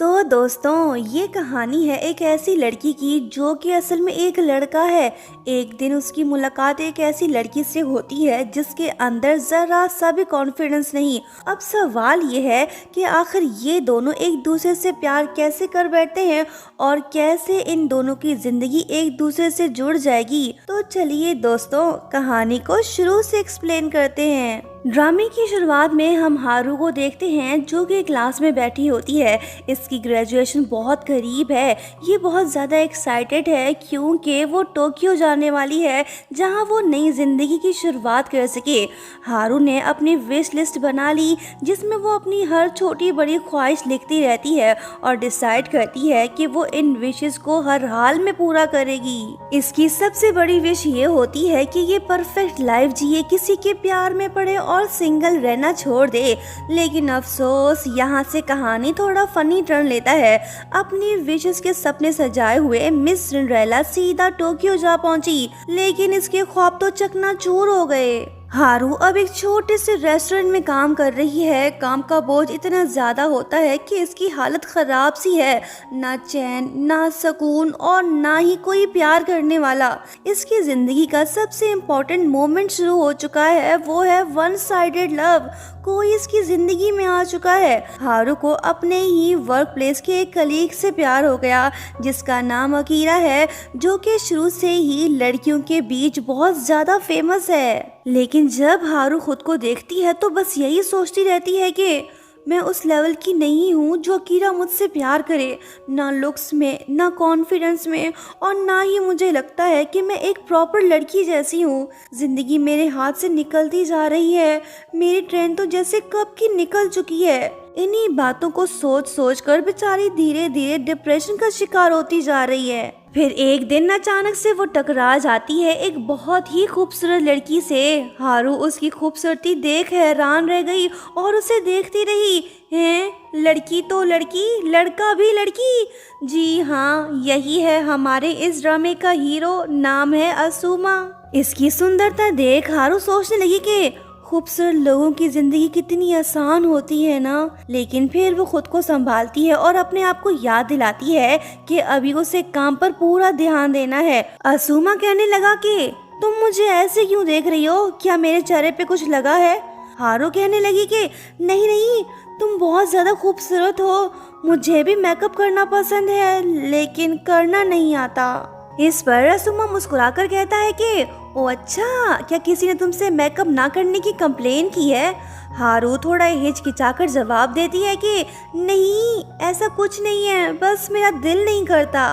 तो दोस्तों ये कहानी है एक ऐसी लड़की की जो कि असल में एक लड़का है। एक दिन उसकी मुलाकात एक ऐसी लड़की से होती है जिसके अंदर जरा सा भी कॉन्फिडेंस नहीं। अब सवाल ये है कि आखिर ये दोनों एक दूसरे से प्यार कैसे कर बैठते हैं और कैसे इन दोनों की जिंदगी एक दूसरे से जुड़ जाएगी। तो चलिए दोस्तों कहानी को शुरू से एक्सप्लेन करते हैं। ड्रामे की शुरुआत में हम हारू को देखते हैं जो कि क्लास में बैठी होती है। इसकी ग्रेजुएशन बहुत करीब है। ये बहुत ज़्यादा एक्साइटेड है क्योंकि वो टोक्यो जाने वाली है जहां वो नई ज़िंदगी की शुरुआत कर सके। हारू ने अपनी विश लिस्ट बना ली जिसमें वो अपनी हर छोटी बड़ी ख्वाहिश लिखती रहती है और डिसाइड करती है कि वो इन विशेस को हर हाल में पूरा करेगी। इसकी सबसे बड़ी विश ये होती है कि ये परफेक्ट लाइफ जिए, किसी के प्यार में पड़े और सिंगल रहना छोड़ दे। लेकिन अफसोस यहाँ से कहानी थोड़ा फनी टर्न लेता है। अपनी विशेस के सपने सजाए हुए मिस सिंड्रेला सीधा टोक्यो जा पहुंची, लेकिन इसके ख्वाब तो चकनाचूर हो गए। हारू अब एक छोटे से रेस्टोरेंट में काम कर रही है। काम का बोझ इतना ज्यादा होता है कि इसकी हालत खराब सी है। ना चैन, ना सुकून और ना ही कोई प्यार करने वाला। इसकी जिंदगी का सबसे इम्पोर्टेंट मोमेंट शुरू हो चुका है, वो है वन साइडेड लव। कोई इसकी जिंदगी में आ चुका है। हारू को अपने ही वर्क प्लेस के एक कलीग से प्यार हो गया जिसका नाम अकीरा है, जो कि शुरू से ही लड़कियों के बीच बहुत ज्यादा फेमस है। लेकिन जब हारू खुद को देखती है तो बस यही सोचती रहती है कि मैं उस लेवल की नहीं हूँ जो अकीरा मुझसे प्यार करे। ना लुक्स में, ना कॉन्फिडेंस में, और ना ही मुझे लगता है कि मैं एक प्रॉपर लड़की जैसी हूँ। जिंदगी मेरे हाथ से निकलती जा रही है। मेरी ट्रेन तो जैसे कब की निकल चुकी है। इन्हीं बातों को सोच सोच कर बेचारी धीरे धीरे डिप्रेशन का शिकार होती जा रही है। फिर एक दिन अचानक से वो टकरा जाती है एक बहुत ही खूबसूरत लड़की से। हारू उसकी खूबसूरती देख हैरान रह गई और उसे देखती रही। हैं, लड़की तो लड़की, लड़का भी लड़की। जी हाँ, यही है हमारे इस ड्रामे का हीरो, नाम है असूमा। इसकी सुंदरता देख हारू सोचने लगी कि खूबसूरत लोगों की जिंदगी कितनी आसान होती है ना। लेकिन फिर वो खुद को संभालती है और अपने आप को याद दिलाती है कि अभी उसे काम पर पूरा ध्यान देना है। असूमा कहने लगा कि तुम मुझे ऐसे क्यों देख रही हो, क्या मेरे चेहरे पे कुछ लगा है? हारू कहने लगी कि नहीं नहीं, तुम बहुत ज्यादा खूबसूरत हो। मुझे भी मेकअप करना पसंद है लेकिन करना नहीं आता। इस पर असूमा मुस्कुराकर कहता है कि ओ अच्छा, क्या किसी ने तुमसे मेकअप ना करने की कंप्लेन की है? हारू थोड़ा हिचकिचाकर जवाब देती है कि नहीं, ऐसा कुछ नहीं है, बस मेरा दिल नहीं करता।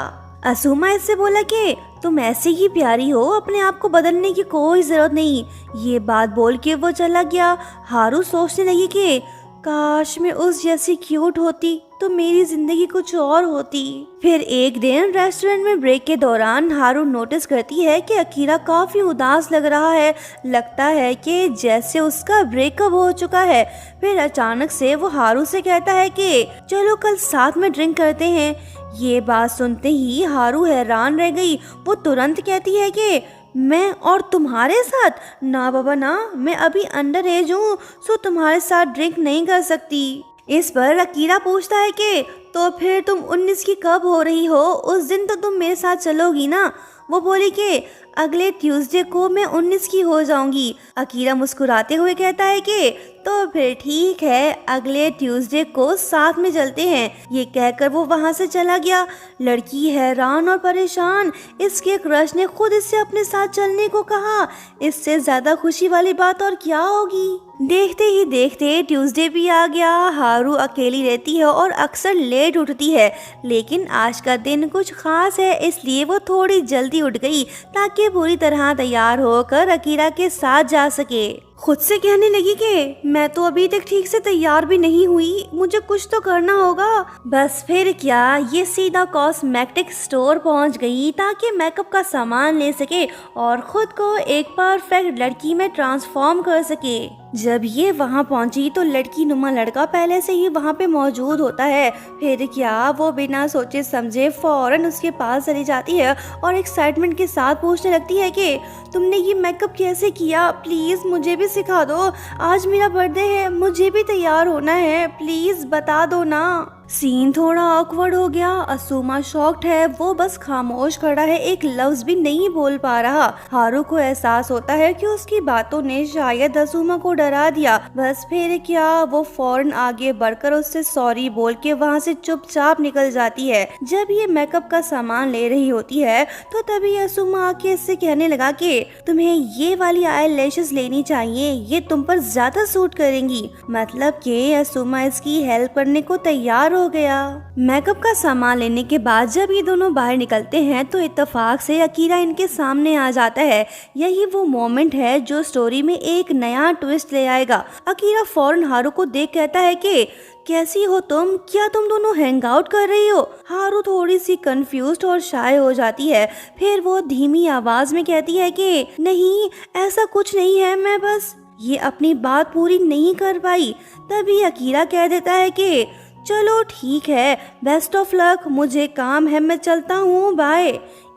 असूमा इससे बोला कि तुम ऐसी ही प्यारी हो, अपने आप को बदलने की कोई जरूरत नहीं। ये बात बोल के वो चला गया। हारू सोचने लगी कि काश मैं उस जैसी क्यूट होती तो मेरी जिंदगी कुछ और होती। फिर एक दिन रेस्टोरेंट में ब्रेक के दौरान हारू नोटिस करती है कि अकीरा काफी उदास लग रहा है। लगता है कि जैसे उसका ब्रेकअप हो चुका है। फिर अचानक से वो हारू से कहता है कि चलो कल साथ में ड्रिंक करते हैं। ये बात सुनते ही हारू हैरान रह गई। वो तुरंत कहती है कि मैं और तुम्हारे साथ? ना बाबा ना, मैं अभी अंडर एज हूँ, सो तुम्हारे साथ ड्रिंक नहीं कर सकती। इस पर अकीरा पूछता है कि तो फिर तुम 19 की कब हो रही हो? उस दिन तो तुम मेरे साथ चलोगी ना? वो बोली कि अगले ट्यूसडे को मैं 19 की हो जाऊंगी। अकीरा मुस्कुराते हुए कहता है कि तो फिर ठीक है, अगले ट्यूसडे को साथ में चलते हैं। ये कहकर वो वहां से चला गया। लड़की हैरान और परेशान। इसके क्रश ने खुद इससे अपने साथ चलने को कहा। इससे ज्यादा खुशी वाली बात और क्या होगी। देखते ही देखते ट्यूसडे भी आ गया। हारू अकेली रहती है और अक्सर लेट उठती है, लेकिन आज का दिन कुछ खास है इसलिए वो थोड़ी जल्दी उठ गई ताकि पूरी तरह तैयार होकर अकीरा के साथ जा सके। खुद से कहने लगी कि मैं तो अभी तक ठीक से तैयार भी नहीं हुई, मुझे कुछ तो करना होगा। बस फिर क्या, ये सीधा कॉस्मेटिक स्टोर पहुंच गई ताकि मेकअप का सामान ले सके और खुद को एक परफेक्ट लड़की में ट्रांसफॉर्म कर सके। जब ये वहाँ पहुंची तो लड़की नुमा लड़का पहले से ही वहाँ पे मौजूद होता है। फिर क्या, वो बिना सोचे समझे फौरन उसके पास चली जाती है और एक्साइटमेंट के साथ पूछने लगती है कि तुमने ये मेकअप कैसे किया, प्लीज मुझे भी सिखा दो। आज मेरा बर्थडे है, मुझे भी तैयार होना है, प्लीज बता दो ना। सीन थोड़ा ऑकवर्ड हो गया। असुमा शॉक्ड है, वो बस खामोश खड़ा है, एक लफ्ज भी नहीं बोल पा रहा। हारू को एहसास होता है कि उसकी बातों ने शायद असुमा को डरा दिया। बस फिर क्या, वो फौरन आगे बढ़कर उससे सॉरी बोल के वहाँ से चुपचाप निकल जाती है। जब ये मेकअप का सामान ले रही होती है तो तभी असुमा आके इससे कहने लगा कि तुम्हें ये वाली आई लैशेस लेनी चाहिए, ये तुम पर ज्यादा सूट करेंगी। मतलब कि असुमा इसकी हेल्प करने को तैयार हो गया। मेकअप का सामान लेने के बाद जब ये दोनों बाहर निकलते हैं तो इत्तेफाक से अकीरा इनके सामने आ जाता है। यही वो मोमेंट है जो स्टोरी में एक नया ट्विस्ट ले आएगा। अकीरा फौरन हारू को देख कहता है कि कैसी हो तुम, क्या तुम दोनों हैंग आउट कर रही हो? हारू थोड़ी सी कंफ्यूज्ड और शाय हो जाती है। फिर वो धीमी आवाज में कहती है कि नहीं, ऐसा कुछ नहीं है, मैं बस। ये अपनी बात पूरी नहीं कर पाई। तभी अकीरा कह देता है कि चलो ठीक है, बेस्ट ऑफ लक, मुझे काम है, मैं चलता हूँ, बाय।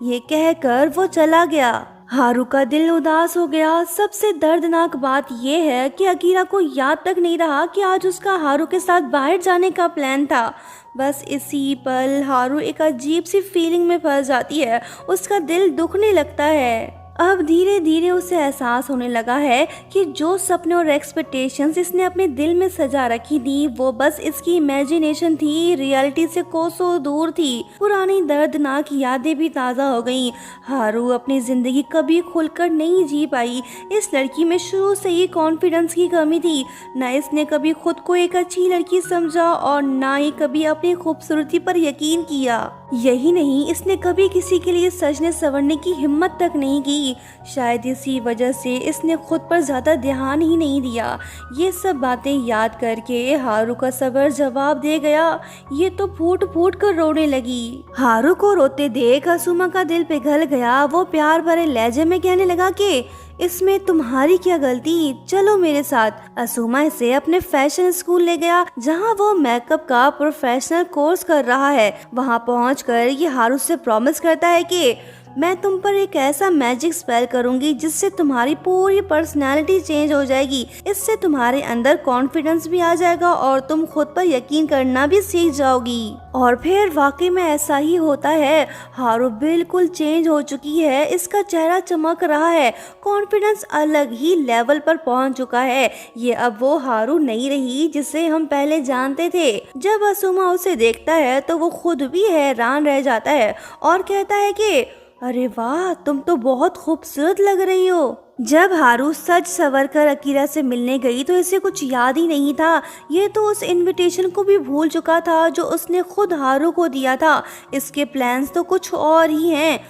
ये कहकर वो चला गया। हारू का दिल उदास हो गया। सबसे दर्दनाक बात यह है कि अकीरा को याद तक नहीं रहा कि आज उसका हारू के साथ बाहर जाने का प्लान था। बस इसी पल हारू एक अजीब सी फीलिंग में फंस जाती है। उसका दिल दुखने लगता है। अब धीरे धीरे उसे एहसास होने लगा है कि जो सपने और एक्सपेक्टेशंस इसने अपने दिल में सजा रखी थी वो बस इसकी इमेजिनेशन थी, रियलिटी से कोसों दूर थी। पुरानी दर्दनाक यादें भी ताज़ा हो गईं। हारू अपनी जिंदगी कभी खुलकर नहीं जी पाई। इस लड़की में शुरू से ही कॉन्फिडेंस की कमी थी। न इसने कभी खुद को एक अच्छी लड़की समझा और ना ही कभी अपनी खूबसूरती पर यकीन किया। यही नहीं, इसने कभी किसी के लिए सजने संवरने की हिम्मत तक नहीं की। शायद इसी वजह से इसने खुद पर ज्यादा ध्यान ही नहीं दिया। ये सब बातें याद करके हारू का सब्र जवाब दे गया। ये तो फूट फूट कर रोने लगी। हारू को रोते देख असुमा का दिल पिघल गया। वो प्यार भरे लहजे में कहने लगा कि इसमें तुम्हारी क्या गलती, चलो मेरे साथ। असुमा इसे अपने फैशन स्कूल ले गया जहां वो मेकअप का प्रोफेशनल कोर्स कर रहा है। वहां पहुंचकर ये हारू से प्रॉमिस करता है कि मैं तुम पर एक ऐसा मैजिक स्पेल करूंगी जिससे तुम्हारी पूरी पर्सनैलिटी चेंज हो जाएगी। इससे तुम्हारे अंदर कॉन्फिडेंस भी आ जाएगा और तुम खुद पर यकीन करना भी सीख जाओगी। और फिर वाकई में ऐसा ही होता है। हारू बिल्कुल चेंज हो चुकी है। इसका चेहरा चमक रहा है। कॉन्फिडेंस अलग ही लेवल पर पहुंच चुका है। ये अब वो हारू नहीं रही जिसे हम पहले जानते थे। जब असुमा उसे देखता है तो वो खुद भी हैरान रह जाता है और कहता है कि अरे वाह, तुम तो बहुत खूबसूरत लग रही हो। जब हारू सज सवर कर अकीरा से मिलने गई तो इसे कुछ याद ही नहीं था। ये तो उस इनविटेशन को भी भूल चुका था जो उसने खुद हारू को दिया था। इसके प्लान्स तो कुछ और ही हैं।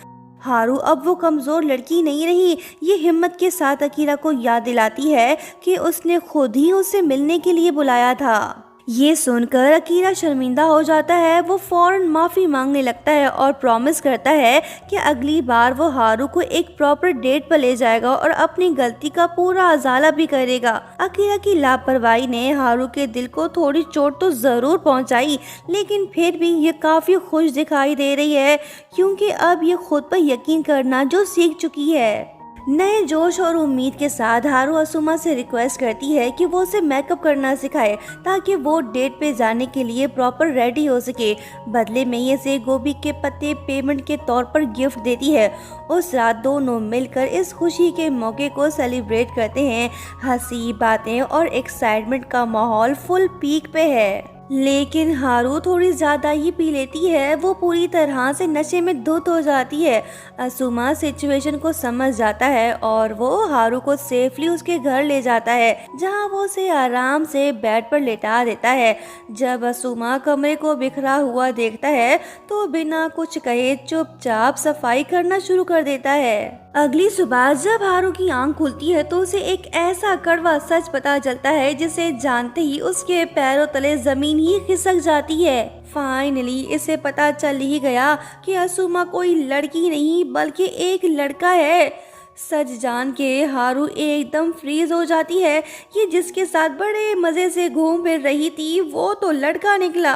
हारू अब वो कमजोर लड़की नहीं रही। ये हिम्मत के साथ अकीरा को याद दिलाती है कि उसने खुद ही उसे मिलने के लिए बुलाया था। ये सुनकर अकीरा शर्मिंदा हो जाता है। वो फौरन माफी मांगने लगता है और प्रॉमिस करता है कि अगली बार वो हारू को एक प्रॉपर डेट पर ले जाएगा और अपनी गलती का पूरा अजाला भी करेगा। अकीरा की लापरवाही ने हारू के दिल को थोड़ी चोट तो जरूर पहुंचाई, लेकिन फिर भी ये काफी खुश दिखाई दे रही है क्योंकि अब ये खुद पर यकीन करना जो सीख चुकी है। नए जोश और उम्मीद के साथ हारू असुमा से रिक्वेस्ट करती है कि वो उसे मेकअप करना सिखाए ताकि वो डेट पे जाने के लिए प्रॉपर रेडी हो सके। बदले में ये से गोभी के पत्ते पेमेंट के तौर पर गिफ्ट देती है। उस रात दोनों मिलकर इस खुशी के मौके को सेलिब्रेट करते हैं। हंसी, बातें और एक्साइटमेंट का माहौल फुल पीक पे है। लेकिन हारू थोड़ी ज्यादा ही पी लेती है। वो पूरी तरह से नशे में धुत हो जाती है। असुमा सिचुएशन को समझ जाता है और वो हारू को सेफली उसके घर ले जाता है जहां वो उसे आराम से बेड पर लेटा देता है। जब असुमा कमरे को बिखरा हुआ देखता है तो बिना कुछ कहे चुपचाप सफाई करना शुरू कर देता है। अगली सुबह जब हारू की आंख खुलती है तो उसे एक ऐसा कड़वा सच पता चलता है जिसे जानते ही उसके पैरों तले जमीन ही खिसक जाती है। फाइनली इसे पता चल ही गया कि असुमा कोई लड़की नहीं बल्कि एक लड़का है। सच जान के हारू एकदम फ्रीज हो जाती है। ये जिसके साथ बड़े मजे से घूम फिर रही थी वो तो लड़का निकला।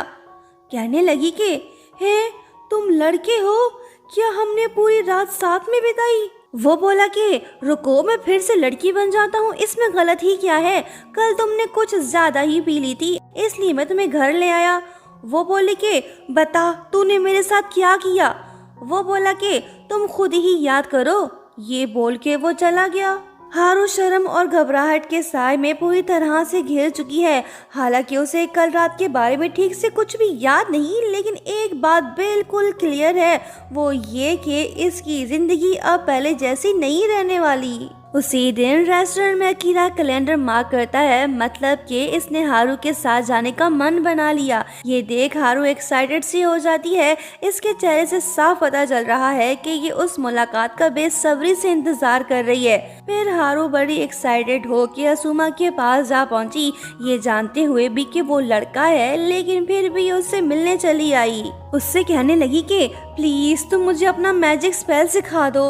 कहने लगी कि हे, तुम लड़के हो? क्या हमने पूरी रात साथ में बिताई? वो बोला कि रुको, मैं फिर से लड़की बन जाता हूँ, इसमें गलत ही क्या है? कल तुमने कुछ ज्यादा ही पी ली थी इसलिए मैं तुम्हें घर ले आया। वो बोली कि बता तूने मेरे साथ क्या किया। वो बोला कि तुम खुद ही याद करो। ये बोल के वो चला गया। हारू शर्म और घबराहट के साए में पूरी तरह से घिर चुकी है। हालांकि उसे कल रात के बारे में ठीक से कुछ भी याद नहीं, लेकिन एक बात बिल्कुल क्लियर है, वो ये कि इसकी जिंदगी अब पहले जैसी नहीं रहने वाली। उसी दिन रेस्टोरेंट में अकीरा कैलेंडर मार्क करता है, मतलब कि इसने हारू के साथ जाने का मन बना लिया। ये देख हारू एक्साइटेड सी हो जाती है। इसके चेहरे से साफ पता चल रहा है कि ये उस मुलाकात का बेसब्री से इंतजार कर रही है। फिर हारू बड़ी एक्साइटेड हो के असूमा के पास जा पहुंची, ये जानते हुए भी कि वो लड़का है, लेकिन फिर भी उससे मिलने चली आई। उससे कहने लगी कि प्लीज तुम मुझे अपना मैजिक स्पेल सिखा दो।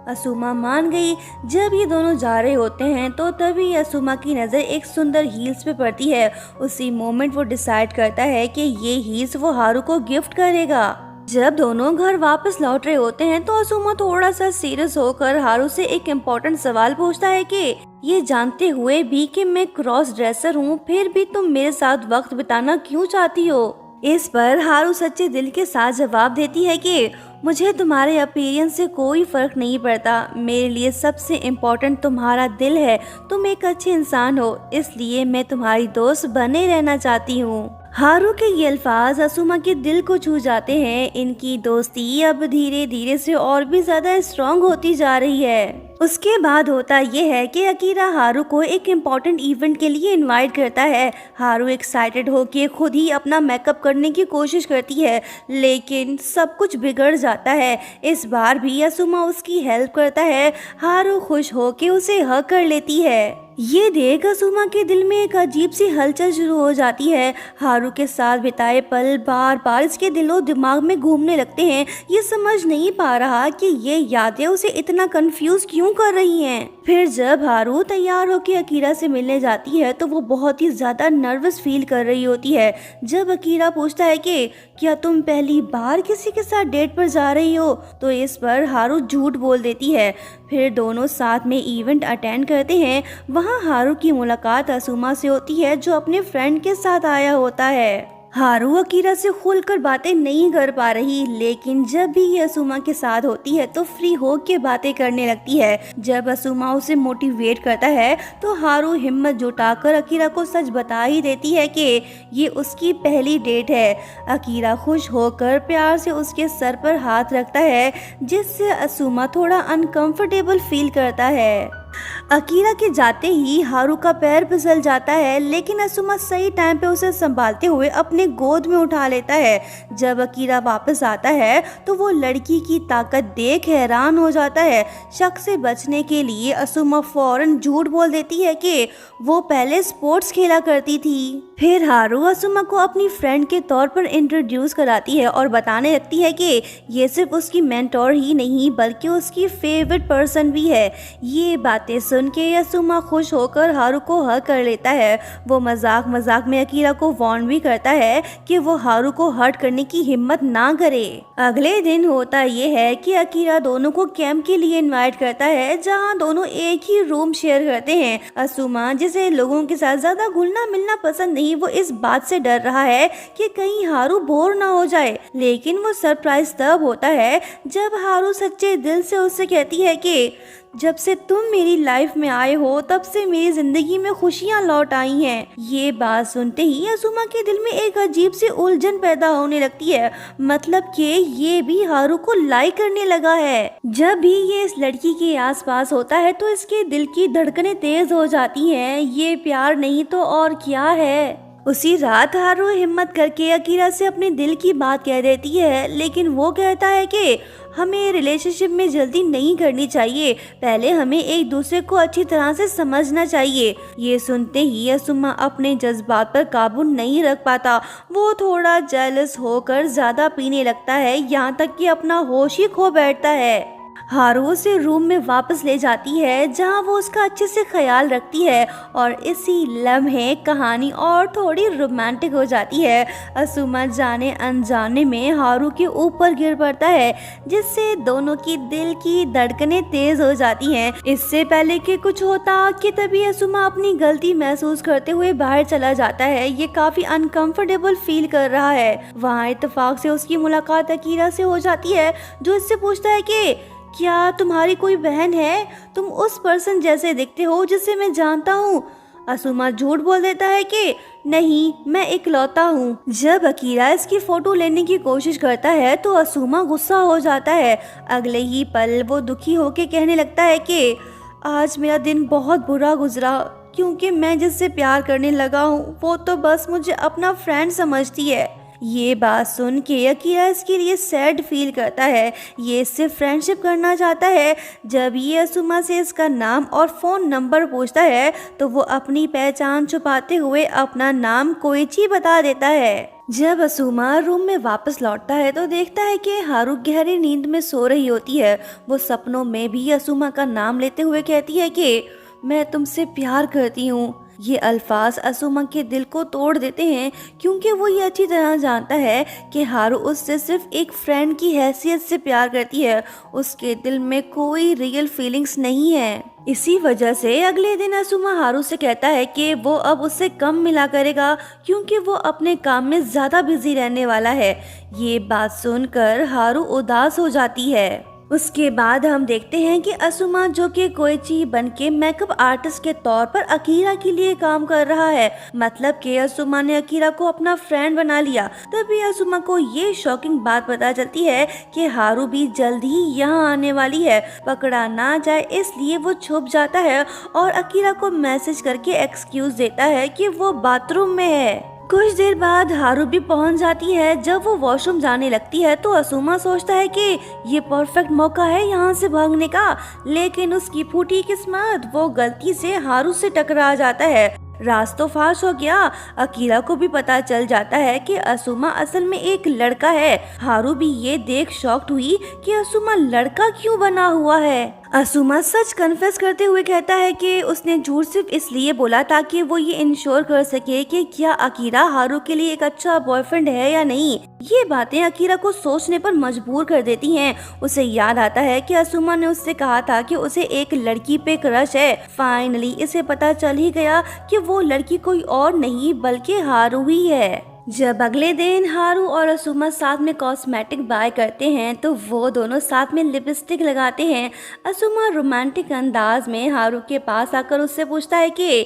असूमा मान गई। जब ये दोनों जा रहे होते हैं तो तभी असूमा की नज़र एक सुंदर हील्स पे पड़ती है। उसी मोमेंट वो डिसाइड करता है कि ये हील्स वो हारू को गिफ्ट करेगा। जब दोनों घर वापस लौट रहे होते हैं तो असूमा थोड़ा सा सीरियस होकर हारू से एक इम्पोर्टेंट सवाल पूछता है कि ये जानते हुए भी कि मैं क्रॉस ड्रेसर हूँ, फिर भी तुम मेरे साथ वक्त बिताना क्यों चाहती हो। इस पर हारू सच्चे दिल के साथ जवाब देती है कि मुझे तुम्हारे अपीयरेंस से कोई फर्क नहीं पड़ता, मेरे लिए सबसे इम्पोर्टेंट तुम्हारा दिल है। तुम एक अच्छे इंसान हो, इसलिए मैं तुम्हारी दोस्त बने रहना चाहती हूँ। हारू के ये अल्फाज असूमा के दिल को छू जाते हैं। इनकी दोस्ती अब धीरे धीरे से और भी ज्यादा स्ट्रॉन्ग होती जा रही है। उसके बाद होता यह है कि अकीरा हारू को एक इम्पोर्टेंट इवेंट के लिए इनवाइट करता है। हारू एक्साइटेड होकर खुद ही अपना मेकअप करने की कोशिश करती है, लेकिन सब कुछ बिगड़ जाता है। इस बार भी असूमा उसकी हेल्प करता है। हारू खुश होकर उसे हग कर लेती है। ये देख असूमा के दिल में एक अजीब सी हलचल शुरू हो जाती है। हारू के साथ बिताए पल बार बार इसके दिलो दिमाग में घूमने लगते हैं। ये समझ नहीं पा रहा कि ये यादें उसे इतना कंफ्यूज क्यों कर रही हैं। फिर जब हारू तैयार होकर अकीरा से मिलने जाती है तो वो बहुत ही ज्यादा नर्वस फील कर रही होती है। जब अकीरा पूछता है कि क्या तुम पहली बार किसी के साथ डेट पर जा रही हो, तो इस पर हारू झूठ बोल देती है। फिर दोनों साथ में इवेंट अटेंड करते हैं। वहाँ हारू की मुलाकात असूमा से होती है, जो अपने फ्रेंड के साथ आया होता है। हारू अकीरा से खुलकर बातें नहीं कर पा रही, लेकिन जब भी ये असूमा के साथ होती है तो फ्री हो के बातें करने लगती है। जब असूमा उसे मोटिवेट करता है तो हारू हिम्मत जुटाकर अकीरा को सच बता ही देती है कि ये उसकी पहली डेट है। अकीरा खुश होकर प्यार से उसके सर पर हाथ रखता है, जिससे असूमा थोड़ा अनकंफर्टेबल फील करता है। अकीरा के जाते ही हारू का पैर फिसल जाता है, लेकिन असूमा सही टाइम पे उसे संभालते हुए अपने गोद में उठा लेता है। जब अकीरा वापस आता है तो वो लड़की की ताकत देख हैरान हो जाता है। शक से बचने के लिए असूमा फौरन झूठ बोल देती है कि वो पहले स्पोर्ट्स खेला करती थी। फिर हारू असूमा को अपनी फ्रेंड के तौर पर इंट्रोड्यूस कराती है और बताने लगती है कि ये सिर्फ उसकी मेंटोर ही नहीं बल्कि उसकी फेवरेट पर्सन भी है। ये बातें सुन के असूमा खुश होकर हारू को हग कर लेता है। वो मजाक मजाक में अकीरा को वार्न भी करता है कि वो हारू को हर्ट करने की हिम्मत ना करे। अगले दिन होता ये है कि अकीरा दोनों को कैंप के लिए इनवाइट करता है, जहाँ दोनों एक ही रूम शेयर करते हैं। असूमा, जिसे लोगों के साथ ज्यादा घुलना मिलना पसंद नहीं, वो इस बात से डर रहा है कि कहीं हारू बोर ना हो जाए। लेकिन वो सरप्राइज तब होता है जब हारू सच्चे दिल से उससे कहती है कि जब से तुम मेरी लाइफ में आए हो तब से मेरी जिंदगी में खुशियां लौट आई हैं। ये बात सुनते ही असूमा के दिल में एक अजीब सी उलझन पैदा होने लगती है, मतलब कि ये भी हारू को लाइक करने लगा है। जब भी ये इस लड़की के आसपास होता है तो इसके दिल की धड़कनें तेज हो जाती हैं। ये प्यार नहीं तो और क्या है। उसी रात हारू हिम्मत करके अकीरा से अपने दिल की बात कह देती है, लेकिन वो कहता है कि हमें रिलेशनशिप में जल्दी नहीं करनी चाहिए, पहले हमें एक दूसरे को अच्छी तरह से समझना चाहिए। ये सुनते ही असूमा अपने जज्बात पर काबू नहीं रख पाता। वो थोड़ा जेलस होकर ज्यादा पीने लगता है, यहाँ तक कि अपना होश ही खो बैठता है। हारू उसे रूम में वापस ले जाती है जहां वो उसका अच्छे से ख्याल रखती है और इसी लम्हे कहानी और थोड़ी रोमांटिक हो जाती है। असुमा जाने अनजाने में हारू के ऊपर गिर पड़ता है जिससे दोनों की दिल की धड़कनें तेज हो जाती हैं। इससे पहले कि कुछ होता कि तभी असुमा अपनी गलती महसूस करते हुए बाहर चला जाता है। ये काफी अनकंफर्टेबल फील कर रहा है। वहाँ इत्तेफाक से उसकी मुलाकात अकीरा से हो जाती है जो इससे पूछता है कि क्या तुम्हारी कोई बहन है? तुम उस पर्सन जैसे दिखते हो जिसे मैं जानता हूँ। असुमा झूठ बोल देता है कि नहीं, मैं इकलौता हूँ। जब अकीरा इसकी फोटो लेने की कोशिश करता है तो असुमा गुस्सा हो जाता है। अगले ही पल वो दुखी होकर कहने लगता है कि आज मेरा दिन बहुत बुरा गुजरा क्योंकि मैं जिससे प्यार करने लगा हूँ वो तो बस मुझे अपना फ्रेंड समझती है। ये बात सुन के अकीरा इसके लिए सैड फील करता है। ये इससे फ्रेंडशिप करना चाहता है। जब ये असुमा से इसका नाम और फ़ोन नंबर पूछता है तो वो अपनी पहचान छुपाते हुए अपना नाम कोइची बता देता है। जब असुमा रूम में वापस लौटता है तो देखता है कि हारू गहरी नींद में सो रही होती है। वो सपनों में भी असुमा का नाम लेते हुए कहती है कि मैं तुमसे प्यार करती हूँ। ये अल्फाज असुमा के दिल को तोड़ देते हैं क्योंकि वो ये अच्छी तरह जानता है कि हारू उससे सिर्फ एक फ्रेंड की हैसियत से प्यार करती है। उसके दिल में कोई रियल फीलिंग्स नहीं है। इसी वजह से अगले दिन असुमा हारू से कहता है कि वो अब उससे कम मिला करेगा क्योंकि वो अपने काम में ज़्यादा बिजी रहने वाला है। ये बात सुनकर हारू उदास हो जाती है। उसके बाद हम देखते हैं कि असुमा जो कि कोइची बनके मेकअप आर्टिस्ट के तौर पर अकीरा के लिए काम कर रहा है। मतलब कि असुमा ने अकीरा को अपना फ्रेंड बना लिया। तभी असुमा को ये शॉकिंग बात पता चलती है कि हारू भी जल्द ही यहाँ आने वाली है। पकड़ा ना जाए इसलिए वो छुप जाता है और अकीरा को मैसेज करके एक्सक्यूज देता है कि वो बाथरूम में है। कुछ देर बाद हारू भी पहुंच जाती है। जब वो वॉशरूम जाने लगती है तो असुमा सोचता है कि ये परफेक्ट मौका है यहाँ से भागने का, लेकिन उसकी फूटी किस्मत वो गलती से हारू से टकरा जाता है। राज तो फाश हो गया। अकीरा को भी पता चल जाता है कि असुमा असल में एक लड़का है। हारू भी ये देख शॉक्ड हुई कि असुमा लड़का क्यों बना हुआ है। असुमा सच कन्फेस करते हुए कहता है कि उसने झूठ सिर्फ इसलिए बोला ताकि वो ये इंश्योर कर सके कि क्या अकीरा हारू के लिए एक अच्छा बॉयफ्रेंड है या नहीं। ये बातें अकीरा को सोचने पर मजबूर कर देती हैं। उसे याद आता है कि असुमा ने उससे कहा था कि उसे एक लड़की पे क्रश है। फाइनली इसे पता चल ही गया कि वो लड़की कोई और नहीं बल्कि हारू ही है। जब अगले दिन हारू और असुमा साथ में कॉस्मेटिक बाय करते हैं तो वो दोनों साथ में लिपस्टिक लगाते हैं। असुमा रोमांटिक अंदाज में हारू के पास आकर उससे पूछता है कि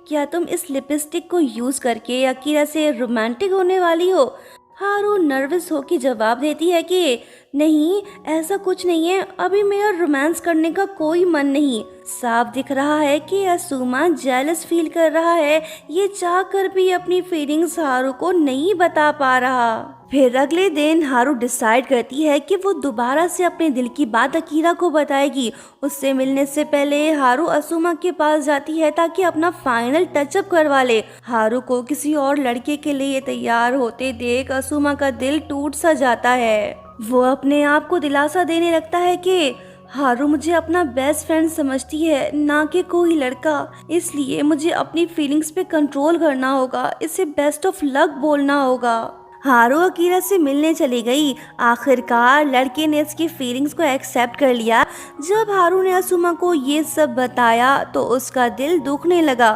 क्या तुम इस लिपस्टिक को यूज करके अकीरा से रोमांटिक होने वाली हो। हारू नर्वस होकर जवाब देती है कि नहीं, ऐसा कुछ नहीं है, अभी मेरा रोमांस करने का कोई मन नहीं। साफ दिख रहा है कि असुमा जेलस फील कर रहा है। ये चाह कर भी अपनी फीलिंग्स हारू को नहीं बता पा रहा। फिर अगले दिन हारू डिसाइड करती है कि वो दोबारा से अपने दिल की बात अकीरा को बताएगी। उससे मिलने से पहले हारू असुमा के पास जाती है ताकि अपना फाइनल टचअप करवा ले। हारू को किसी और लड़के के लिए तैयार होते देख असुमा का दिल टूट सा जाता है। वो अपने आप को दिलासा देने लगता है कि हारू मुझे अपना बेस्ट फ्रेंड समझती है, ना कि कोई लड़का। इसलिए मुझे अपनी फीलिंग्स पे कंट्रोल करना होगा, इसे बेस्ट ऑफ लक बोलना होगा। हारू अकीरा से मिलने चली गई। आखिरकार लड़के ने इसकी फीलिंग्स को एक्सेप्ट कर लिया। जब हारू ने असुमा को ये सब बताया तो उसका दिल दुखने लगा।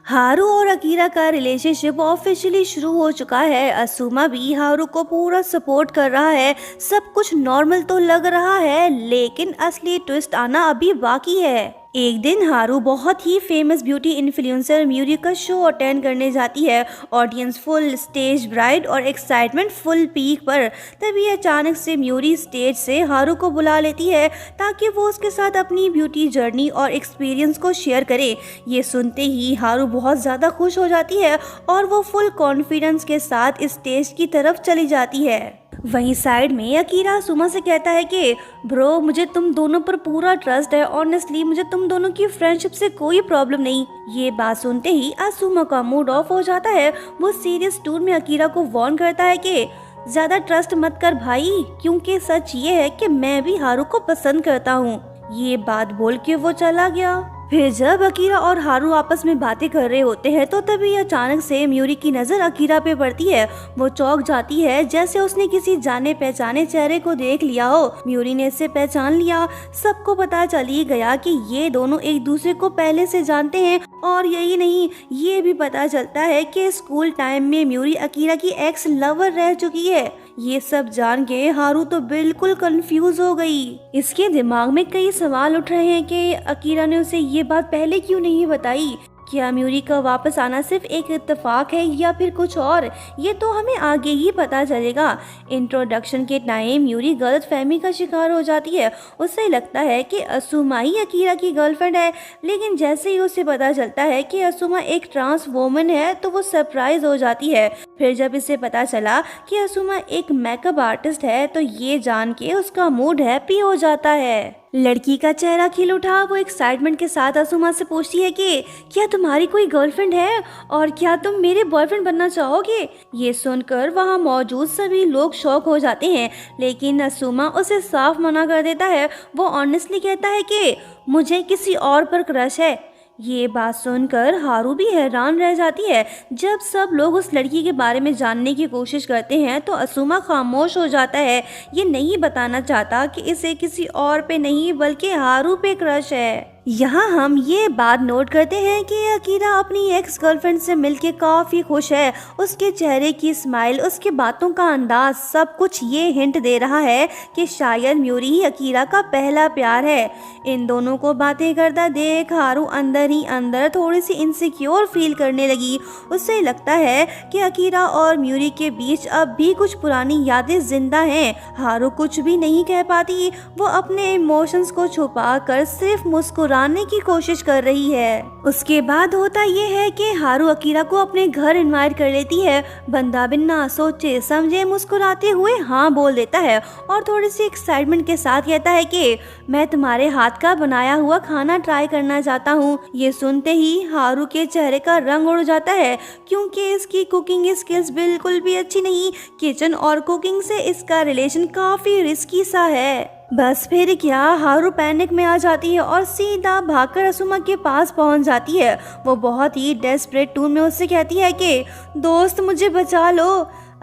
हारू और अकीरा का रिलेशनशिप ऑफिशियली शुरू हो चुका है। असुमा भी हारू को पूरा सपोर्ट कर रहा है। सब कुछ नॉर्मल तो लग रहा है, लेकिन असली ट्विस्ट आना अभी बाकी है। एक दिन हारू बहुत ही फेमस ब्यूटी इन्फ्लुएंसर म्यूरी का शो अटेंड करने जाती है। ऑडियंस फुल, स्टेज ब्राइट और एक्साइटमेंट फुल पीक पर। तभी अचानक से म्यूरी स्टेज से हारू को बुला लेती है ताकि वो उसके साथ अपनी ब्यूटी जर्नी और एक्सपीरियंस को शेयर करे। ये सुनते ही हारू बहुत ज़्यादा खुश हो जाती है और वो फुल कॉन्फिडेंस के साथ स्टेज की तरफ चली जाती है। वहीं साइड में अकीरा असुमा से कहता है कि ब्रो, मुझे तुम दोनों पर पूरा ट्रस्ट है। ऑनेस्टली मुझे तुम दोनों की फ्रेंडशिप से कोई प्रॉब्लम नहीं। ये बात सुनते ही असुमा का मूड ऑफ हो जाता है। वो सीरियस टोन में अकीरा को वार्न करता है कि ज्यादा ट्रस्ट मत कर भाई, क्योंकि सच ये है कि मैं भी हारू को पसंद करता हूँ। ये बात बोल के वो चला गया। फिर जब अकीरा और हारू आपस में बातें कर रहे होते हैं तो तभी अचानक से म्यूरी की नजर अकीरा पे पड़ती है। वो चौंक जाती है, जैसे उसने किसी जाने पहचाने चेहरे को देख लिया हो। म्यूरी ने इसे पहचान लिया। सबको पता चल ही गया कि ये दोनों एक दूसरे को पहले से जानते हैं। और यही नहीं, ये भी पता चलता है कि स्कूल टाइम में म्यूरी अकीरा की एक्स लवर रह चुकी है। ये सब जान के हारू तो बिल्कुल कंफ्यूज हो गई। इसके दिमाग में कई सवाल उठ रहे हैं कि अकीरा ने उसे ये बात पहले क्यों नहीं बताई। क्या म्यूरी का वापस आना सिर्फ एक इत्तेफाक है या फिर कुछ और, ये तो हमें आगे ही पता चलेगा। इंट्रोडक्शन के टाइम म्यूरी गलत फहमी का शिकार हो जाती है। उसे लगता है कि असुमा ही अकीरा की गर्लफ्रेंड है, लेकिन जैसे ही उसे पता चलता है कि असुमा एक ट्रांस वोमन है तो वो सरप्राइज हो जाती है। फिर जब इसे पता चला कि असुमा एक मेकअप आर्टिस्ट है तो ये जान के उसका मूड हैप्पी हो जाता है। लड़की का चेहरा खिल उठा। वो एक्साइटमेंट के साथ असुमा से पूछती है कि क्या तुम्हारी कोई गर्लफ्रेंड है और क्या तुम मेरे बॉयफ्रेंड बनना चाहोगे। ये सुनकर वहाँ मौजूद सभी लोग शॉक हो जाते हैं, लेकिन असुमा उसे साफ मना कर देता है। वो ऑनेस्टली कहता है कि मुझे किसी और पर क्रश है। ये बात सुनकर हारू भी हैरान रह जाती है। जब सब लोग उस लड़की के बारे में जानने की कोशिश करते हैं तो असुमा खामोश हो जाता है। ये नहीं बताना चाहता कि इसे किसी और पे नहीं बल्कि हारू पे क्रश है। यहाँ हम ये बात नोट करते हैं कि अकीरा अपनी एक्स गर्लफ्रेंड से मिलके काफ़ी खुश है। उसके चेहरे की स्माइल, उसके बातों का अंदाज, सब कुछ ये हिंट दे रहा है कि शायद म्यूरी ही अकीरा का पहला प्यार है। इन दोनों को बातें करता देख हारू अंदर ही अंदर थोड़ी सी इनसिक्योर फील करने लगी। उसे लगता है कि अकीरा और म्यूरी के बीच अब भी कुछ पुरानी यादें जिंदा हैं। हारू कुछ भी नहीं कह पाती। वो अपने इमोशंस को छुपा कर सिर्फ मुस्कुराने की कोशिश कर रही है। उसके बाद होता ये है कि हारू अकीरा को अपने घर इनवाइट कर लेती है। बंदा बिना सोचे समझे मुस्कुराते हुए हाँ बोल देता है और थोड़ी सी एक्साइटमेंट के साथ कहता है कि मैं तुम्हारे हाथ का बनाया हुआ खाना ट्राई करना चाहता हूँ। ये सुनते ही हारू के चेहरे का रंग उड़ जाता है, क्योंकि इसकी कुकिंग स्किल्स बिल्कुल भी अच्छी नहीं। किचन और कुकिंग से इसका रिलेशन काफी रिस्की सा है। बस फिर क्या, हारू पैनिक में आ जाती है और सीधा भागकर असुमा के पास पहुंच जाती है। वो बहुत ही डेस्परेट टोन में उससे कहती है कि दोस्त मुझे बचा लो।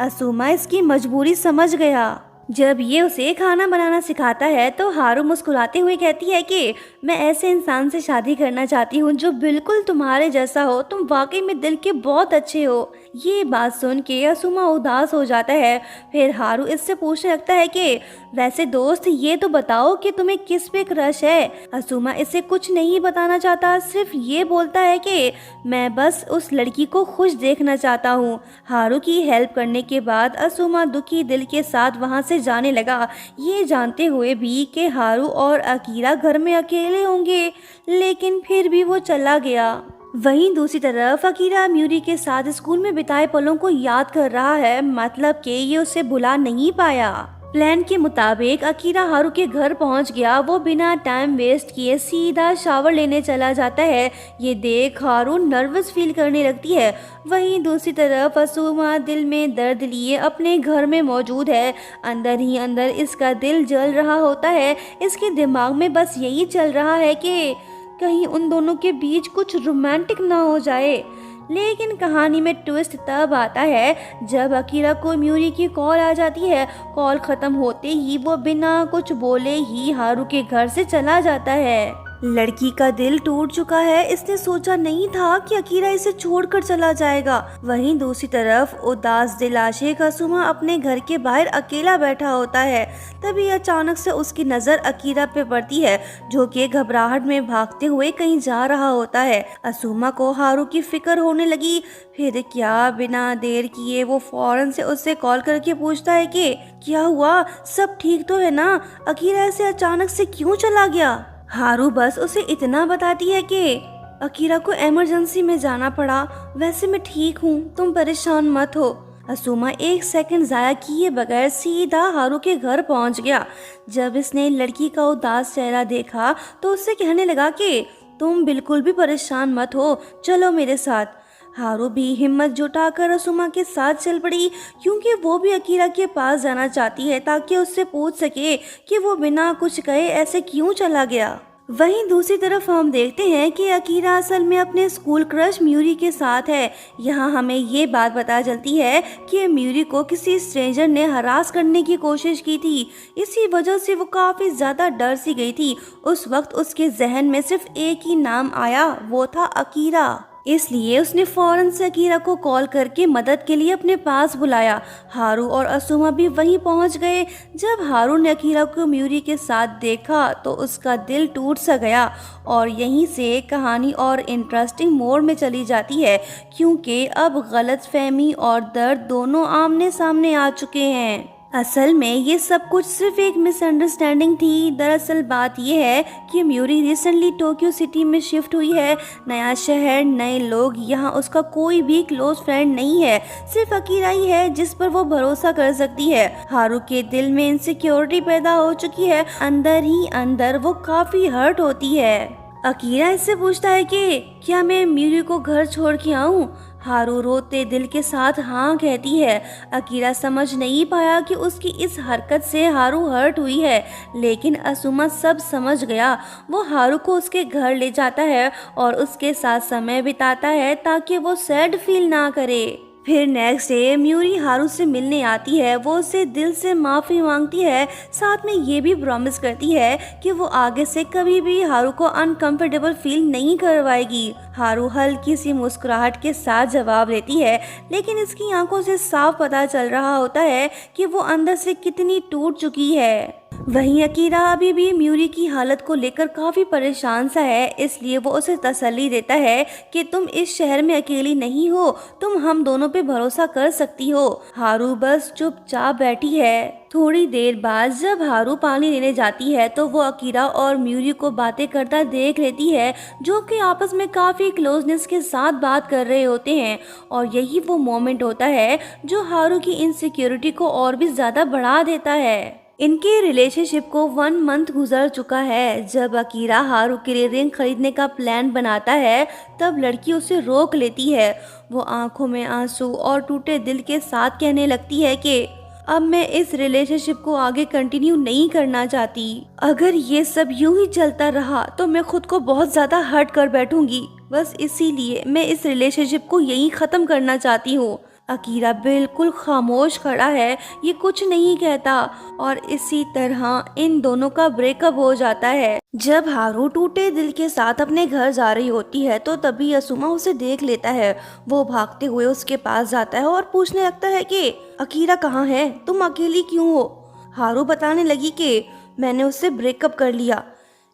असुमा इसकी मजबूरी समझ गया। जब ये उसे खाना बनाना सिखाता है तो हारू मुस्कुराते हुए कहती है कि मैं ऐसे इंसान से शादी करना चाहती हूँ जो बिल्कुल तुम्हारे जैसा हो। तुम वाकई में दिल के बहुत अच्छे हो। ये बात सुन के असुमा उदास हो जाता है। फिर हारू इससे पूछने लगता है कि वैसे दोस्त ये तो बताओ कि तुम्हें किस पे क्रश है। असुमा इसे कुछ नहीं बताना चाहता, सिर्फ ये बोलता है कि मैं बस उस लड़की को खुश देखना चाहता हूँ। हारू की हेल्प करने के बाद असुमा दुखी दिल के साथ वहाँ से जाने लगा, ये जानते हुए भी कि हारू और अकीरा घर में अकेले होंगे, लेकिन फिर भी वो चला गया। वहीं दूसरी तरफ अकीरा म्यूरी के साथ स्कूल में बिताए पलों को याद कर रहा है, मतलब कि ये उसे भुला नहीं पाया। प्लान के मुताबिक अकीरा हारू के घर पहुंच गया। वो बिना टाइम वेस्ट किए सीधा शावर लेने चला जाता है। ये देख हारू नर्वस फील करने लगती है। वहीं दूसरी तरफ असुमा दिल में दर्द लिए अपने घर में मौजूद है। अंदर ही अंदर इसका दिल जल रहा होता है। इसके दिमाग में बस यही चल रहा है कि कहीं उन दोनों के बीच कुछ रोमांटिक ना हो जाए। लेकिन कहानी में ट्विस्ट तब आता है जब अकीरा को म्यूरी की कॉल आ जाती है। कॉल खत्म होते ही वो बिना कुछ बोले ही हारू के घर से चला जाता है। लड़की का दिल टूट चुका है। इसने सोचा नहीं था कि अकीरा इसे छोड़कर चला जाएगा। वहीं दूसरी तरफ उदास दिल आशिक असुमा अपने घर के बाहर अकेला बैठा होता है। तभी अचानक से उसकी नजर अकीरा पे पड़ती है, जो कि घबराहट में भागते हुए कहीं जा रहा होता है। असुमा को हारू की फिक्र होने लगी। फिर क्या, बिना देर किए वो फौरन से उससे कॉल करके पूछता है कि क्या हुआ, सब ठीक तो है ना, अकीरा ऐसे अचानक से क्यों चला गया। हारू बस उसे इतना बताती है कि अकीरा को इमरजेंसी में जाना पड़ा, वैसे मैं ठीक हूँ, तुम परेशान मत हो। असुमा एक सेकंड जाया किए बगैर सीधा हारू के घर पहुँच गया। जब इसने लड़की का उदास चेहरा देखा तो उससे कहने लगा कि तुम बिल्कुल भी परेशान मत हो, चलो मेरे साथ। हारू भी हिम्मत जुटाकर असुमा के साथ चल पड़ी, क्योंकि वो भी अकीरा के पास जाना चाहती है ताकि उससे पूछ सके कि वो बिना कुछ कहे ऐसे क्यों चला गया। वहीं दूसरी तरफ हम देखते हैं कि अकीरा असल में अपने स्कूल क्रश म्यूरी के साथ है। यहाँ हमें ये बात पता चलती है कि म्यूरी को किसी स्ट्रेंजर ने हरास करने की कोशिश की थी। इसी वजह से वो काफ़ी ज़्यादा डर सी गई थी। उस वक्त उसके जहन में सिर्फ एक ही नाम आया, वो था अकीरा। इसलिए उसने फौरन से अकीरा को कॉल करके मदद के लिए अपने पास बुलाया। हारू और असुमा भी वहीं पहुंच गए। जब हारू ने अकीरा को म्यूरी के साथ देखा तो उसका दिल टूट सा गया और यहीं से कहानी और इंटरेस्टिंग मोड़ में चली जाती है, क्योंकि अब गलतफहमी और दर्द दोनों आमने सामने आ चुके हैं। असल में ये सब कुछ सिर्फ एक मिसअंडरस्टैंडिंग थी। दरअसल बात ये है कि म्यूरी रिसेंटली टोक्यो सिटी में शिफ्ट हुई है। नया शहर, नए लोग, यहाँ उसका कोई भी क्लोज फ्रेंड नहीं है। सिर्फ अकीरा ही है जिस पर वो भरोसा कर सकती है। हारू के दिल में इनसिक्योरिटी पैदा हो चुकी है। अंदर ही अंदर वो काफी हर्ट होती है। अकीरा इससे पूछता है कि क्या मैं म्यूरी को घर छोड़ के आऊं? हारू रोते दिल के साथ हाँ कहती है। अकीरा समझ नहीं पाया कि उसकी इस हरकत से हारू हर्ट हुई है, लेकिन असुमा सब समझ गया। वो हारू को उसके घर ले जाता है और उसके साथ समय बिताता है ताकि वो सैड फील ना करे। फिर नेक्स्ट डे म्यूरी हारू से मिलने आती है। वो उससे दिल से माफ़ी मांगती है, साथ में ये भी प्रॉमिस करती है कि वो आगे से कभी भी हारू को अनकंफर्टेबल फील नहीं करवाएगी। हारू हल्की सी मुस्कुराहट के साथ जवाब देती है, लेकिन इसकी आंखों से साफ पता चल रहा होता है कि वो अंदर से कितनी टूट चुकी है। वहीं अकीरा अभी भी म्यूरी की हालत को लेकर काफ़ी परेशान सा है, इसलिए वो उसे तसल्ली देता है कि तुम इस शहर में अकेली नहीं हो, तुम हम दोनों पे भरोसा कर सकती हो। हारू बस चुपचाप बैठी है। थोड़ी देर बाद जब हारू पानी लेने जाती है तो वो अकीरा और म्यूरी को बातें करता देख लेती है, जो कि आपस में काफ़ी क्लोजनेस के साथ बात कर रहे होते हैं। और यही वो मोमेंट होता है जो हारू की इनसिक्योरिटी को और भी ज़्यादा बढ़ा देता है। इनके रिलेशनशिप को 1 मंथ गुजर चुका है। जब अकीरा हारू के लिए रिंग खरीदने का प्लान बनाता है तब लड़की उसे रोक लेती है। वो आंखों में आंसू और टूटे दिल के साथ कहने लगती है कि अब मैं इस रिलेशनशिप को आगे कंटिन्यू नहीं करना चाहती। अगर ये सब यूं ही चलता रहा तो मैं खुद को बहुत ज़्यादा हर्ट कर बैठूंगी। बस इसीलिए मैं इस रिलेशनशिप को यहीं ख़त्म करना चाहती हूँ। अकीरा बिल्कुल खामोश खड़ा है, ये कुछ नहीं कहता और इसी तरह इन दोनों का ब्रेकअप हो जाता है। जब हारू टूटे दिल के साथ अपने घर जा रही होती है तो तभी असुमा उसे देख लेता है। वो भागते हुए उसके पास जाता है और पूछने लगता है कि अकीरा कहाँ है, तुम अकेली क्यों हो? हारू बताने लगी कि मैंने उससे ब्रेकअप कर लिया।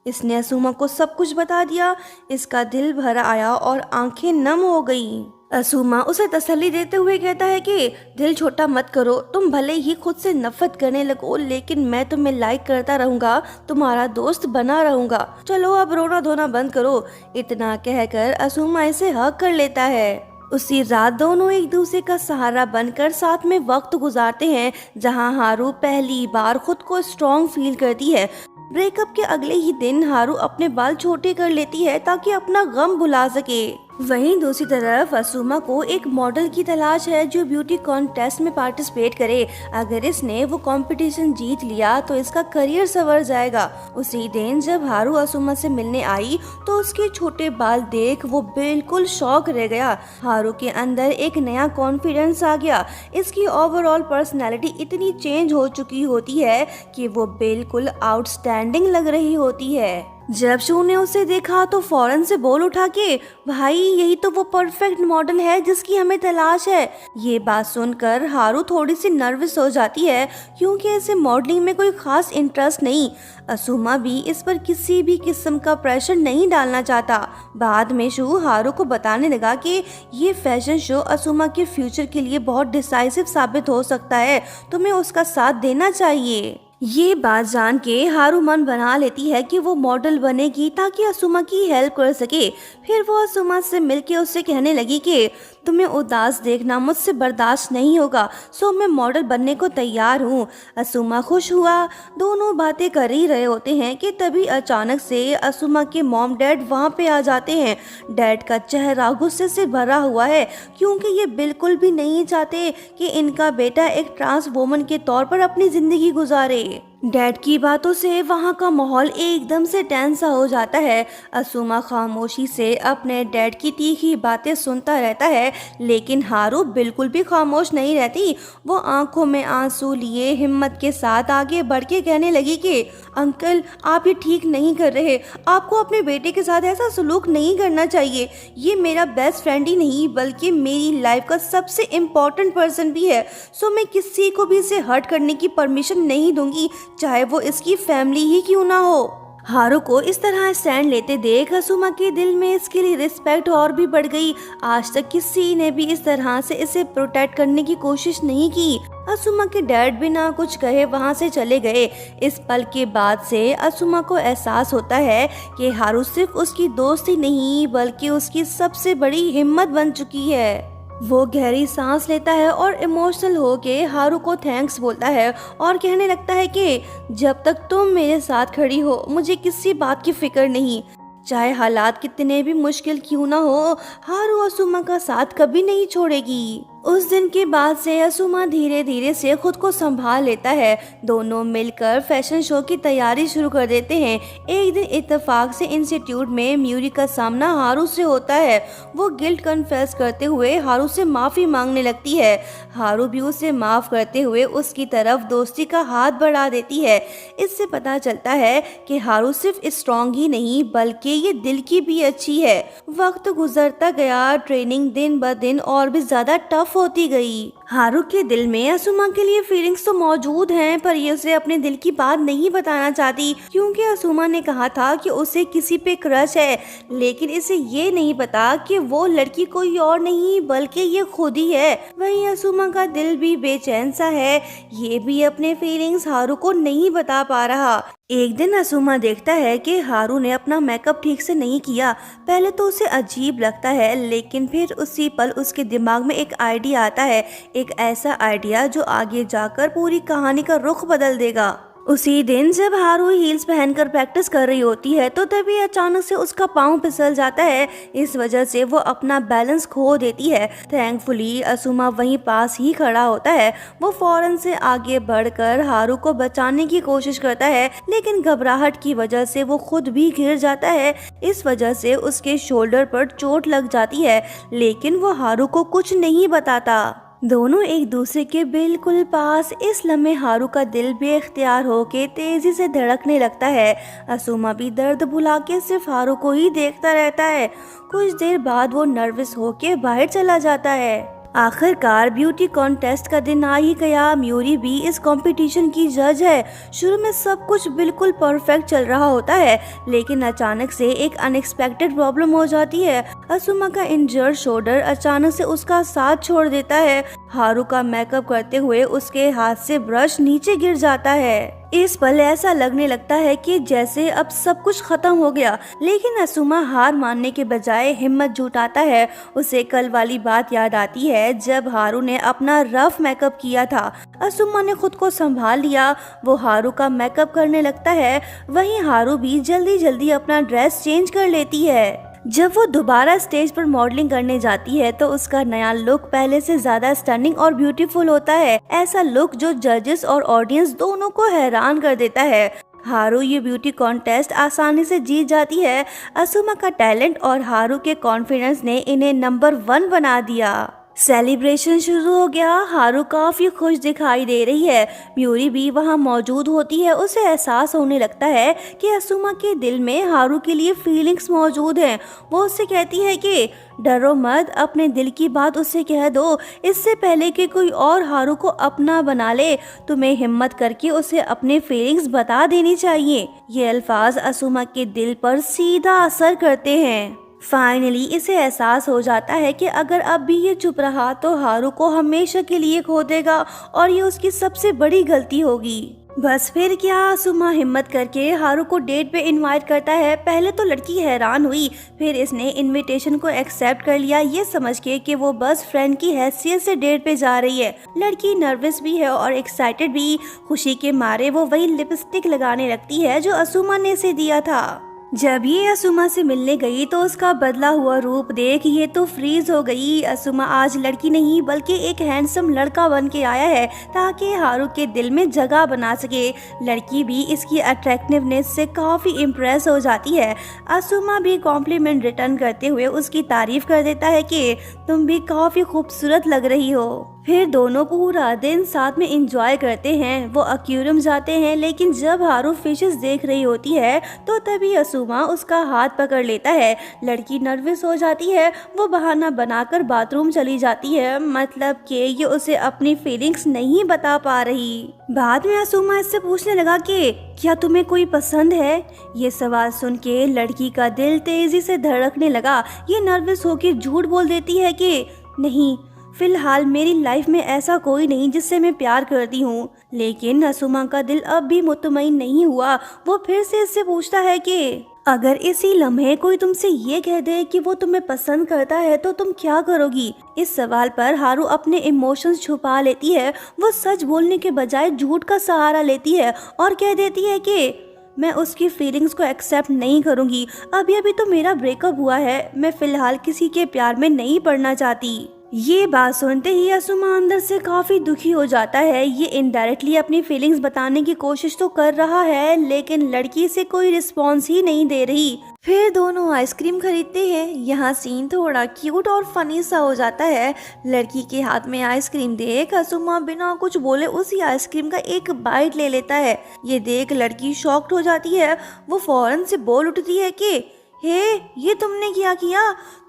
इसने असुमा को सब कुछ बता दिया। इसका दिल भर आया और आंखें नम हो गई। असुमा उसे तसल्ली देते हुए कहता है कि दिल छोटा मत करो, तुम भले ही खुद से नफरत करने लगो लेकिन मैं तुम्हें लाइक करता रहूंगा, तुम्हारा दोस्त बना रहूंगा। चलो अब रोना धोना बंद करो। इतना कहकर असुमा इसे हक कर लेता है। उसी रात दोनों एक दूसरे का सहारा बनकर साथ में वक्त गुजारते हैं, जहां हारू पहली बार खुद को स्ट्रॉन्ग फील करती है। ब्रेकअप के अगले ही दिन हारू अपने बाल छोटे कर लेती है ताकि अपना गम भुला सके। वहीं दूसरी तरफ असुमा को एक मॉडल की तलाश है जो ब्यूटी कॉन्टेस्ट में पार्टिसिपेट करे। अगर इसने वो कंपटीशन जीत लिया तो इसका करियर संवर जाएगा। उसी दिन जब हारू असुमा से मिलने आई तो उसके छोटे बाल देख वो बिल्कुल शॉक रह गया। हारू के अंदर एक नया कॉन्फिडेंस आ गया। इसकी ओवरऑल पर्सनैलिटी इतनी चेंज हो चुकी होती है कि वो बिल्कुल आउटस्टैंडिंग लग रही होती है। जब शू ने उसे देखा तो फौरन से बोल उठा कि भाई यही तो वो परफेक्ट मॉडल है जिसकी हमें तलाश है। ये बात सुनकर हारू थोड़ी सी नर्वस हो जाती है क्योंकि इसे मॉडलिंग में कोई खास इंटरेस्ट नहीं। असुमा भी इस पर किसी भी किस्म का प्रेशर नहीं डालना चाहता। बाद में शू हारू को बताने लगा कि ये फैशन शो असुमा के फ्यूचर के लिए बहुत डिसाइसिव साबित हो सकता है, तुम्हें उसका साथ देना चाहिए। ये बात जान के हारू मन बना लेती है कि वो मॉडल बनेगी ताकि असुमा की हेल्प कर सके। फिर वो असुमा से मिलके उससे कहने लगी कि तुम्हें उदास देखना मुझसे बर्दाश्त नहीं होगा, सो मैं मॉडल बनने को तैयार हूँ। असुमा खुश हुआ। दोनों बातें कर ही रहे होते हैं कि तभी अचानक से असुमा के मॉम डैड वहाँ पे आ जाते हैं। डैड का चेहरा गुस्से से भरा हुआ है क्योंकि ये बिल्कुल भी नहीं चाहते कि इनका बेटा एक ट्रांस वुमन के तौर पर अपनी जिंदगी गुजारे। डैड की बातों से वहाँ का माहौल एकदम से टेंस सा हो जाता है। असुमा खामोशी से अपने डैड की तीखी बातें सुनता रहता है, लेकिन हारू बिल्कुल भी खामोश नहीं रहती। वो आंखों में आंसू लिए हिम्मत के साथ आगे बढ़ के कहने लगी कि अंकल, आप ये ठीक नहीं कर रहे। आपको अपने बेटे के साथ ऐसा सलूक नहीं करना चाहिए। ये मेरा बेस्ट फ्रेंड ही नहीं बल्कि मेरी लाइफ का सबसे इम्पोर्टेंट पर्सन भी है, सो मैं किसी को भी इसे हर्ट करने की परमिशन नहीं दूंगी, चाहे वो इसकी फैमिली ही क्यों ना हो। हारू को इस तरह स्टैंड लेते देख असुमा के दिल में इसके लिए रिस्पेक्ट और भी बढ़ गई। आज तक किसी ने भी इस तरह से इसे प्रोटेक्ट करने की कोशिश नहीं की। असुमा के डैड बिना कुछ कहे वहां से चले गए। इस पल के बाद से असुमा को एहसास होता है कि हारू सिर्फ उसकी दोस्त ही नहीं बल्कि उसकी सबसे बड़ी हिम्मत बन चुकी है। वो गहरी सांस लेता है और इमोशनल होके हारू को थैंक्स बोलता है और कहने लगता है कि जब तक तुम मेरे साथ खड़ी हो मुझे किसी बात की फिक्र नहीं। चाहे हालात कितने भी मुश्किल क्यों ना हो, हारू असुमा का साथ कभी नहीं छोड़ेगी। उस दिन के बाद से असुमा धीरे धीरे से खुद को संभाल लेता है। दोनों मिलकर फैशन शो की तैयारी शुरू कर देते हैं। एक दिन इत्तेफाक से इंस्टीट्यूट में म्यूरी का सामना हारू से होता है। वो गिल्ट कन्फेस करते हुए हारू से माफ़ी मांगने लगती है। हारू भी उसे माफ़ करते हुए उसकी तरफ दोस्ती का हाथ बढ़ा देती है। इससे पता चलता है कि हारू सिर्फ स्ट्रॉन्ग ही नहीं बल्कि ये दिल की भी अच्छी है। वक्त गुजरता गया, ट्रेनिंग दिन ब दिन और भी ज़्यादा टफ होती गई। हारू के दिल में असुमा के लिए फीलिंग्स तो मौजूद हैं, पर ये उसे अपने दिल की बात नहीं बताना चाहती क्योंकि असुमा ने कहा था कि उसे किसी पे क्रश है, लेकिन इसे ये नहीं पता कि वो लड़की कोई और नहीं बल्कि ये खुद ही है। वहीं असुमा का दिल भी बेचैन सा है, ये भी अपने फीलिंग्स हारू को नहीं बता पा रहा। एक दिन असुमा देखता है कि हारू ने अपना मेकअप ठीक से नहीं किया। पहले तो उसे अजीब लगता है, लेकिन फिर उसी पल उसके दिमाग में एक आइडिया आता है, एक ऐसा आइडिया जो आगे जाकर पूरी कहानी का रुख बदल देगा। उसी दिन जब हारू हील्स पहनकर प्रैक्टिस कर रही होती है तो तभी अचानक से उसका पाँव फिसल जाता है। इस वजह से वो अपना बैलेंस खो देती है। थैंकफुली असुमा वहीं पास ही खड़ा होता है। वो फौरन से आगे बढ़कर हारू को बचाने की कोशिश करता है, लेकिन घबराहट की वजह से वो खुद भी गिर जाता है। इस वजह से उसके शोल्डर पर चोट लग जाती है, लेकिन वो हारू को कुछ नहीं बताता। दोनों एक दूसरे के बिल्कुल पास। इस लम्हे हारू का दिल बेख्तियार होके तेजी से धड़कने लगता है। असुमा भी दर्द भुला के सिर्फ हारू को ही देखता रहता है। कुछ देर बाद वो नर्वस होके बाहर चला जाता है। आखिरकार ब्यूटी कॉन्टेस्ट का दिन आ ही गया। म्यूरी भी इस कंपटीशन की जज है। शुरू में सब कुछ बिल्कुल परफेक्ट चल रहा होता है, लेकिन अचानक से एक अनएक्सपेक्टेड प्रॉब्लम हो जाती है। असुमा का इंजर्ड शोल्डर अचानक से उसका साथ छोड़ देता है। हारू का मेकअप करते हुए उसके हाथ से ब्रश नीचे गिर जाता है। इस पल ऐसा लगने लगता है कि जैसे अब सब कुछ खत्म हो गया, लेकिन असुमा हार मानने के बजाय हिम्मत जुटाता है। उसे कल वाली बात याद आती है जब हारू ने अपना रफ मेकअप किया था। असुमा ने खुद को संभाल लिया। वो हारू का मेकअप करने लगता है। वहीं हारू भी जल्दी जल्दी अपना ड्रेस चेंज कर लेती है। जब वो दोबारा स्टेज पर मॉडलिंग करने जाती है तो उसका नया लुक पहले से ज्यादा स्टनिंग और ब्यूटीफुल होता है। ऐसा लुक जो जजेस और ऑडियंस दोनों को हैरान कर देता है। हारू ये ब्यूटी कॉन्टेस्ट आसानी से जीत जाती है। असुमा का टैलेंट और हारू के कॉन्फिडेंस ने इन्हें नंबर 1 बना दिया। सेलिब्रेशन शुरू हो गया। हारू काफी खुश दिखाई दे रही है। म्यूरी भी वहाँ मौजूद होती है। उसे एहसास होने लगता है कि असुमा के दिल में हारू के लिए फीलिंग्स मौजूद हैं। वो उससे कहती है कि डरो मत, अपने दिल की बात उससे कह दो इससे पहले कि कोई और हारू को अपना बना ले। तुम्हें हिम्मत करके उसे अपने फीलिंग्स बता देनी चाहिए। ये अल्फाज असुमा के दिल पर सीधा असर करते हैं। फाइनली इसे एहसास हो जाता है कि अगर अब भी ये चुप रहा तो हारू को हमेशा के लिए खो देगा और ये उसकी सबसे बड़ी गलती होगी। बस फिर क्या, सुमा हिम्मत करके हारू को डेट पे इनवाइट करता है। पहले तो लड़की हैरान हुई, फिर इसने इनविटेशन को एक्सेप्ट कर लिया, ये समझ के कि वो बस फ्रेंड की हैसियत से डेट पे जा रही है। लड़की नर्वस भी है और एक्साइटेड भी। खुशी के मारे वो वही लिपस्टिक लगाने लगती है जो असुमा ने इसे दिया था। जब ये असुमा से मिलने गई तो उसका बदला हुआ रूप देख ये तो फ्रीज हो गई। असुमा आज लड़की नहीं बल्कि एक हैंडसम लड़का बन के आया है ताकि हारू के दिल में जगह बना सके। लड़की भी इसकी अट्रैक्टिवनेस से काफ़ी इम्प्रेस हो जाती है। असुमा भी कॉम्प्लीमेंट रिटर्न करते हुए उसकी तारीफ कर देता है कि तुम भी काफ़ी खूबसूरत लग रही हो। फिर दोनों पूरा दिन साथ में एंजॉय करते हैं। वो एक्वेरियम जाते हैं, लेकिन जब हारू फिशेस देख रही होती है तो तभी असुमा उसका हाथ पकड़ लेता है। लड़की नर्वस हो जाती है, वो बहाना बनाकर बाथरूम चली जाती है, मतलब कि ये उसे अपनी फीलिंग्स नहीं बता पा रही। बाद में असुमा इससे पूछने लगा कि क्या तुम्हें कोई पसंद है। ये सवाल सुन के लड़की का दिल तेजी से धड़कने लगा। ये नर्वस होकर झूठ बोल देती है कि नहीं, फिलहाल मेरी लाइफ में ऐसा कोई नहीं जिससे मैं प्यार करती हूँ। लेकिन असुमा का दिल अब भी मुतमईन नहीं हुआ। वो फिर से इससे पूछता है कि अगर इसी लम्हे कोई तुमसे ये कह दे कि वो तुम्हें पसंद करता है तो तुम क्या करोगी। इस सवाल पर हारू अपने इमोशंस छुपा लेती है। वो सच बोलने के बजाय झूठ का सहारा लेती है और कह देती है कि मैं उसकी फीलिंग्स को एक्सेप्ट नहीं करूँगी। अभी अभी तो मेरा ब्रेकअप हुआ है, मैं फिलहाल किसी के प्यार में नहीं पड़ना चाहती। ये बात सुनते ही असुमा अंदर से काफी दुखी हो जाता है। ये इनडायरेक्टली अपनी फीलिंग्स बताने की कोशिश तो कर रहा है, लेकिन लड़की से कोई रिस्पॉन्स ही नहीं दे रही। फिर दोनों आइसक्रीम खरीदते हैं। यहाँ सीन थोड़ा क्यूट और फनी सा हो जाता है। लड़की के हाथ में आइसक्रीम देख असुमा बिना कुछ बोले उसी आइसक्रीम का एक बाइट ले लेता है। ये देख लड़की शॉक्ड हो जाती है। वो फौरन से बोल उठती है कि हे, ये तुमने क्या किया?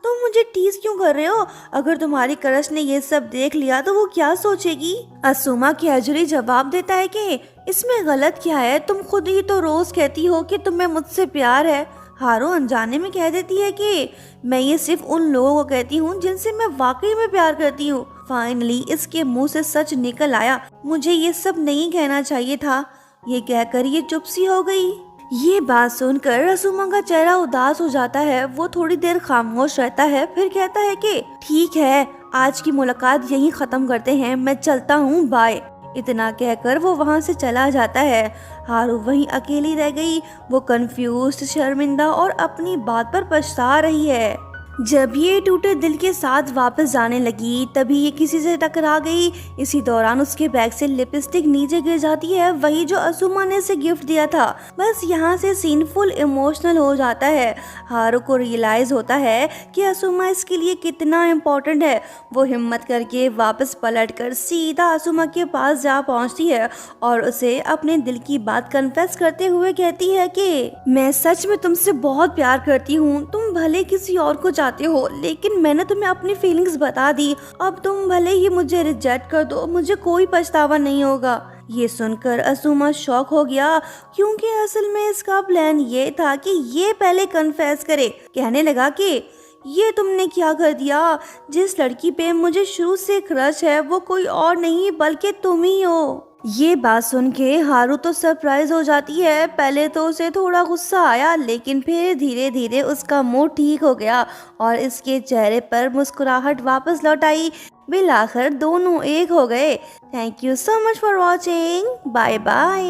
तुम मुझे टीज क्यों कर रहे हो? अगर तुम्हारी क्रश ने ये सब देख लिया तो वो क्या सोचेगी? असुमा कैजुअली जवाब देता है कि इसमें गलत क्या है, तुम खुद ही तो रोज कहती हो कि तुम्हें मुझसे प्यार है। हारू अनजाने में कह देती है कि मैं ये सिर्फ उन लोगों को कहती हूँ जिनसे मैं वाकई में प्यार करती हूँ। फाइनली इसके मुंह से सच निकल आया, मुझे ये सब नहीं कहना चाहिए था। ये कहकर ये चुप सी हो गई। ये बात सुनकर असुमा का चेहरा उदास हो जाता है। वो थोड़ी देर खामोश रहता है, फिर कहता है कि ठीक है, आज की मुलाकात यहीं खत्म करते हैं, मैं चलता हूँ, बाय। इतना कहकर वो वहाँ से चला जाता है। हारू वहीं अकेली रह गई। वो कंफ्यूज, शर्मिंदा और अपनी बात पर पछता रही है। जब ये टूटे दिल के साथ वापस जाने लगी तभी ये किसी से टकरा गई। इसी दौरान उसके बैग से लिपस्टिक नीचे गिर जाती है, वही जो असुमा ने इसे गिफ्ट दिया था। बस यहाँ से सीन फुल इमोशनल हो जाता है। हारू को रियलाइज होता है कि असुमा इसके लिए कितना इम्पोर्टेंट है। वो हिम्मत करके वापस पलटकर सीधा असुमा के पास जा पहुँचती है और उसे अपने दिल की बात कन्फेस करते हुए कहती है कि मैं सच में तुमसे बहुत प्यार करती हूँ। तुम भले किसी और को चाहते हो, लेकिन मैंने तुम्हें अपनी फीलिंग्स बता दी। अब तुम भले ही मुझे रिजेक्ट कर दो, मुझे कोई पछतावा नहीं होगा। ये सुनकर असुमा शॉक हो गया, क्योंकि असल में इसका प्लान ये था कि ये पहले कन्फेस करे। कहने लगा कि ये तुमने क्या कर दिया? जिस लड़की पे मुझे शुरू से क्रश है वो कोई और नहीं बल्कि तुम ही हो। ये बात सुन के हारू तो सरप्राइज हो जाती है। पहले तो उसे थोड़ा गुस्सा आया, लेकिन फिर धीरे धीरे उसका मूड ठीक हो गया और इसके चेहरे पर मुस्कुराहट वापस लौट आई। बिलाखिर दोनों एक हो गए। Thank you so much for watching. Bye bye.